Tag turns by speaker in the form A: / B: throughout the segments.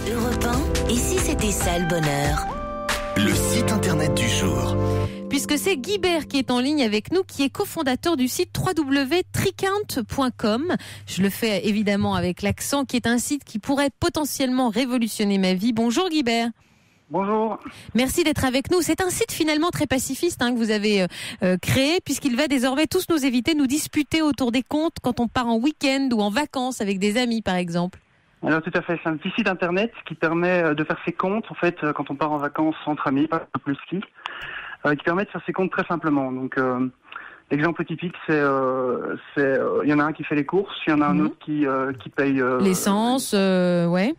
A: Europe 1, et si c'était ça le bonheur?
B: Le site internet du jour.
C: Puisque c'est Guibert qui est en ligne avec nous, qui est cofondateur du site www.tricount.com. Je le fais évidemment avec l'accent, qui est un site qui pourrait potentiellement révolutionner ma vie. Bonjour Guibert.
D: Bonjour.
C: Merci d'être avec nous. C'est un site finalement très pacifiste que vous avez créé, puisqu'il va désormais tous nous éviter de nous disputer autour des comptes quand on part en week-end ou en vacances avec des amis par exemple.
D: Alors tout à fait, c'est un petit site internet qui permet de faire ses comptes en fait quand on part en vacances entre amis, pas plus ski, qui permet de faire ses comptes très simplement. Donc l'exemple typique c'est il y en a un qui fait les courses, il y en a un autre qui paye
C: l'essence, ouais.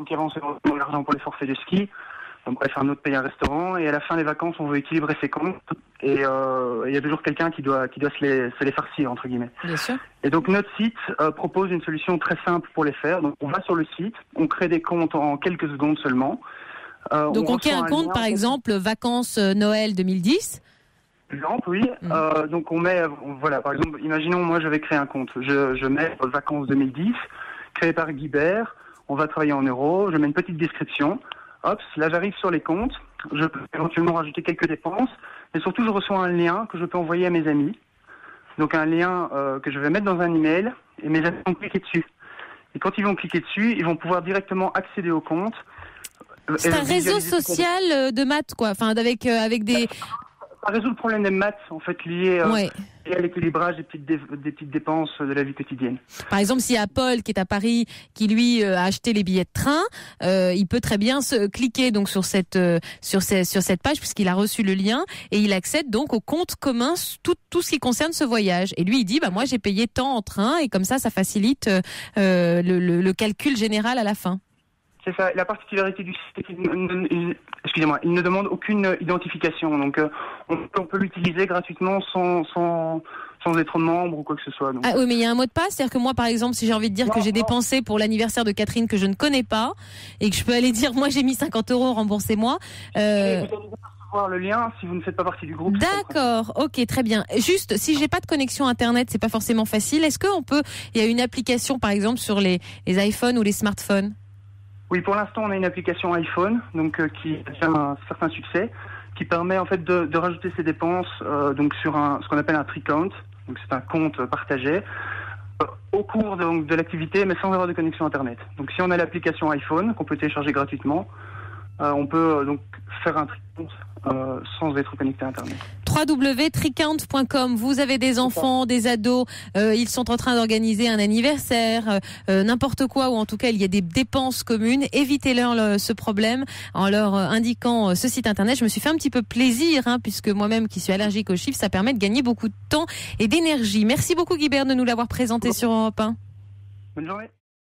D: Qui avance l'argent pour les forfaits de ski. Bref, un autre paye un restaurant et à la fin des vacances, on veut équilibrer ses comptes et il y a toujours quelqu'un qui doit se les farcir entre guillemets.
C: Bien sûr.
D: Et donc notre site propose une solution très simple pour les faire. Donc on va sur le site, on crée des comptes en quelques secondes seulement.
C: Donc on crée un compte par exemple vacances Noël 2010.
D: Exemple, oui. Donc on met voilà, par exemple, imaginons moi je vais créer un compte. Je mets vacances 2010 créé par Guibert. On va travailler en euros. Je mets une petite description. Hop, là j'arrive sur les comptes, je peux éventuellement rajouter quelques dépenses, mais surtout je reçois un lien que je peux envoyer à mes amis. Donc un lien que je vais mettre dans un email et mes amis vont cliquer dessus. Et quand ils vont cliquer dessus, ils vont pouvoir directement accéder au compte.
C: C'est un réseau social de maths quoi, enfin avec des...
D: Ça résout le problème des maths en fait liés
C: ouais.
D: à l'équilibrage des petites dépenses de la vie quotidienne.
C: Par exemple, s'il y a Paul qui est à Paris, qui lui a acheté les billets de train, il peut très bien cliquer donc sur cette page puisqu'il a reçu le lien et il accède donc au compte commun tout ce qui concerne ce voyage. Et lui il dit moi j'ai payé tant en train et comme ça facilite le calcul général à la fin.
D: C'est ça. La particularité du site, il ne demande aucune identification. Donc, on peut l'utiliser gratuitement sans être membre ou quoi que ce soit. Donc.
C: Ah oui, mais il y a un mot de passe. C'est-à-dire que moi, par exemple, si j'ai envie de dire que j'ai dépensé pour l'anniversaire de Catherine que je ne connais pas et que je peux aller dire, moi, j'ai mis 50 €, remboursez-moi.
D: Vous allez recevoir le lien si vous ne faites pas partie du groupe.
C: D'accord. Ok, très bien. Juste, si j'ai pas de connexion Internet, c'est pas forcément facile. Est-ce il y a une application, par exemple, sur les iPhones ou les smartphones?
D: Oui, pour l'instant, on a une application iPhone, donc qui a un certain succès, qui permet en fait de rajouter ses dépenses donc sur ce qu'on appelle un tricount, donc c'est un compte partagé au cours de l'activité, mais sans avoir de connexion Internet. Donc, si on a l'application iPhone qu'on peut télécharger gratuitement, on peut donc faire un tricount sans être connecté à Internet.
C: www.tricount.com. Vous avez des enfants, des ados, ils sont en train d'organiser un anniversaire, n'importe quoi, ou en tout cas il y a des dépenses communes. Évitez-leur ce problème en leur indiquant ce site internet. Je me suis fait un petit peu plaisir, puisque moi-même qui suis allergique aux chiffres, ça permet de gagner beaucoup de temps et d'énergie. Merci beaucoup Guibert de nous l'avoir présenté sur Europe 1.
D: Bonne journée.